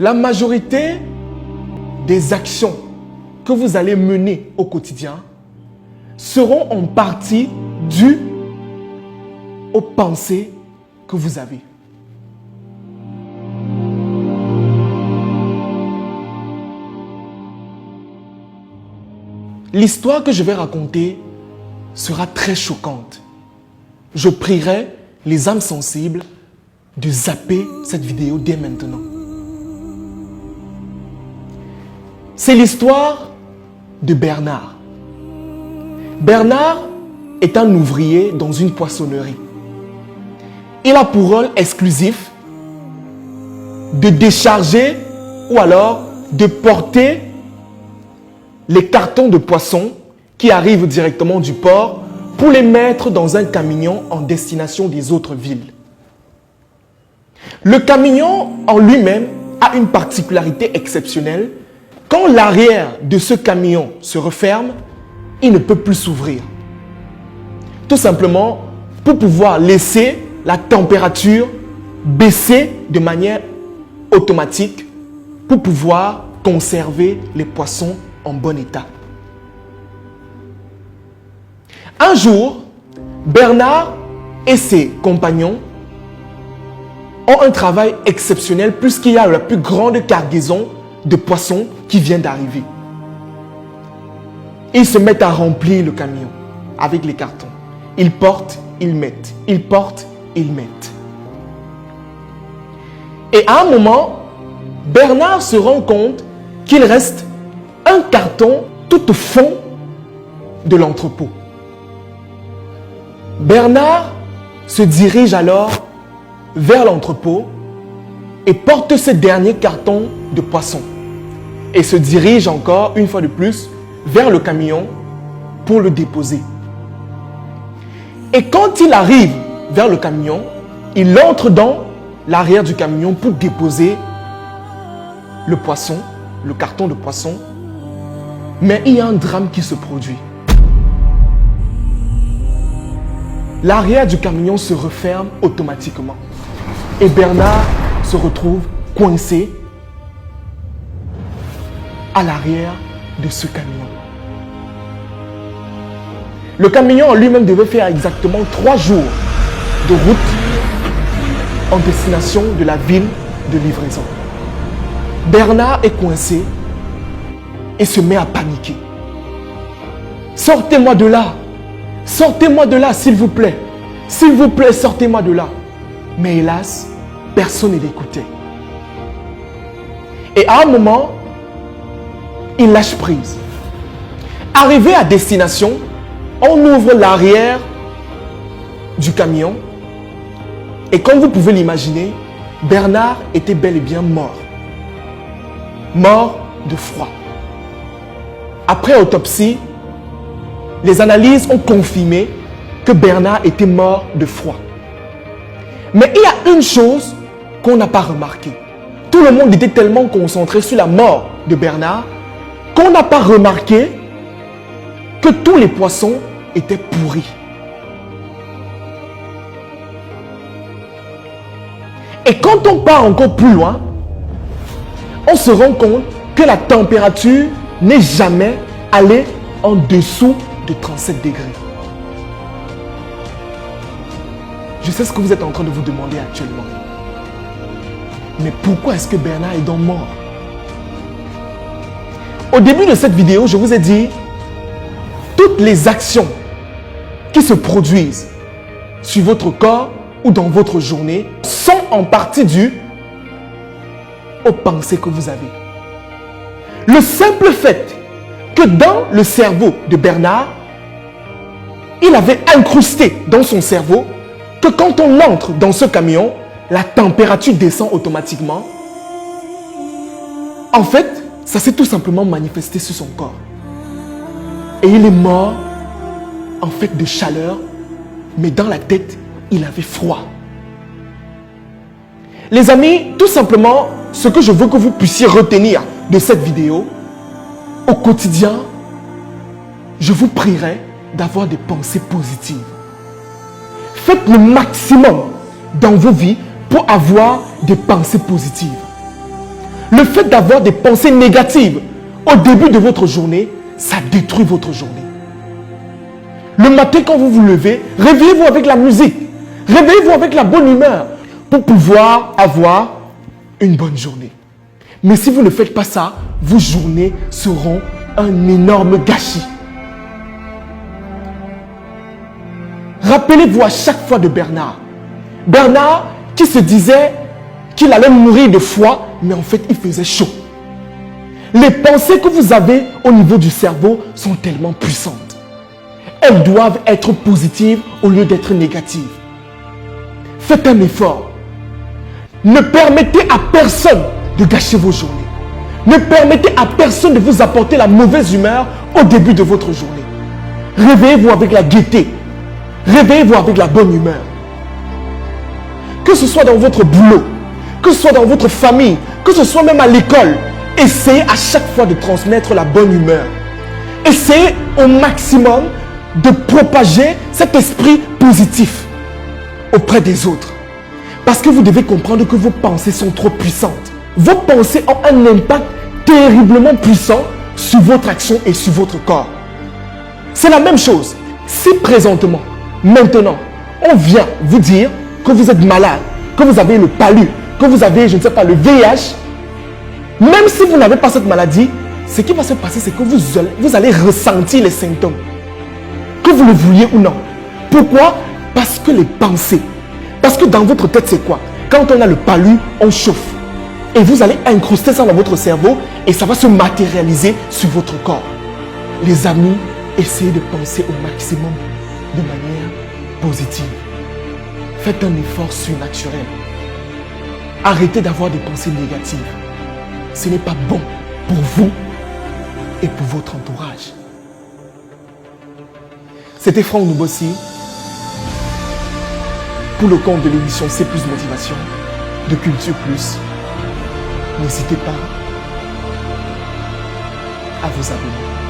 La majorité des actions que vous allez mener au quotidien seront en partie dues aux pensées que vous avez. L'histoire que je vais raconter sera très choquante. Je prierai les âmes sensibles de zapper cette vidéo dès maintenant. C'est l'histoire de Bernard. Bernard est un ouvrier dans une poissonnerie. Il a pour rôle exclusif de décharger ou alors de porter les cartons de poissons qui arrivent directement du port pour les mettre dans un camion en destination des autres villes. Le camion en lui-même a une particularité exceptionnelle. Quand l'arrière de ce camion se referme, il ne peut plus s'ouvrir. Tout simplement pour pouvoir laisser la température baisser de manière automatique pour pouvoir conserver les poissons en bon état. Un jour, Bernard et ses compagnons ont un travail exceptionnel puisqu'il y a la plus grande cargaison de poissons qui vient d'arriver. Ils se mettent à remplir le camion avec les cartons. Ils portent, ils mettent. Ils portent, ils mettent. Et à un moment, Bernard se rend compte qu'il reste un carton tout au fond de l'entrepôt. Bernard se dirige alors vers l'entrepôt et porte ce dernier carton de poisson et se dirige encore une fois de plus vers le camion pour le déposer. Et quand il arrive vers le camion, il entre dans l'arrière du camion pour déposer le poisson, le carton de poisson. Mais il y a un drame qui se produit. L'arrière du camion se referme automatiquement. Et Bernard se retrouve coincé à l'arrière de ce camion. Le camion en lui-même devait faire exactement 3 jours de route en destination de la ville de livraison. Bernard est coincé et se met à paniquer. Sortez-moi de là! Sortez-moi de là, s'il vous plaît! S'il vous plaît, sortez-moi de là! Mais hélas, personne ne l'écoutait. Et à un moment, il lâche prise. Arrivé à destination, on ouvre l'arrière du camion et comme vous pouvez l'imaginer, Bernard était bel et bien mort. Mort de froid. Après autopsie, les analyses ont confirmé que Bernard était mort de froid. Mais il y a une chose qu'on n'a pas remarqué. Tout le monde était tellement concentré sur la mort de Bernard qu'on n'a pas remarqué que tous les poissons étaient pourris. Et quand on part encore plus loin, on se rend compte que la température n'est jamais allée en dessous de 37 degrés. Je sais ce que vous êtes en train de vous demander actuellement. Mais pourquoi est-ce que Bernard est donc mort? Au début de cette vidéo, je vous ai dit toutes les actions qui se produisent sur votre corps ou dans votre journée sont en partie dues aux pensées que vous avez. Le simple fait que dans le cerveau de Bernard, il avait incrusté dans son cerveau que quand on entre dans ce camion, la température descend automatiquement. En fait, ça s'est tout simplement manifesté sur son corps. Et il est mort en fait de chaleur, mais dans la tête, il avait froid. Les amis, tout simplement, ce que je veux que vous puissiez retenir de cette vidéo, au quotidien, je vous prierai d'avoir des pensées positives. Faites le maximum dans vos vies pour avoir des pensées positives. Le Le fait d'avoir des pensées négatives au début de votre journée, ça détruit votre journée. Le matin, quand vous vous levez, réveillez-vous avec la musique. Réveillez-vous avec la bonne humeur pour pouvoir avoir une bonne journée. Mais si vous ne faites pas ça, vos journées seront un énorme gâchis. Rappelez-vous à chaque fois de Bernard. Bernard qui se disait qu'il allait mourir de froid, mais en fait il faisait chaud. Les pensées que vous avez au niveau du cerveau sont tellement puissantes. Elles doivent être positives au lieu d'être négatives. Faites un effort. Ne permettez à personne de gâcher vos journées. Ne permettez à personne de vous apporter la mauvaise humeur au début de votre journée. Réveillez-vous avec la gaieté. Réveillez-vous avec la bonne humeur. Que ce soit dans votre boulot, que ce soit dans votre famille, que ce soit même à l'école, essayez à chaque fois de transmettre la bonne humeur. Essayez au maximum de propager cet esprit positif auprès des autres. Parce que vous devez comprendre que vos pensées sont trop puissantes. Vos pensées ont un impact terriblement puissant sur votre action et sur votre corps. C'est la même chose. Si présentement, maintenant, on vient vous dire que vous êtes malade, que vous avez le palu, que vous avez, je ne sais pas, le VIH, même si vous n'avez pas cette maladie, ce qui va se passer, c'est que vous allez ressentir les symptômes. Que vous le vouliez ou non. Pourquoi? Parce que les pensées. Parce que dans votre tête, c'est quoi? Quand on a le palu, on chauffe. Et vous allez incruster ça dans votre cerveau et ça va se matérialiser sur votre corps. Les amis, essayez de penser au maximum de manière positive. Faites un effort surnaturel. Arrêtez d'avoir des pensées négatives. Ce n'est pas bon pour vous et pour votre entourage. C'était Franck Noubossi pour le compte de l'émission C+ Motivation de Culture Plus. N'hésitez pas à vous abonner.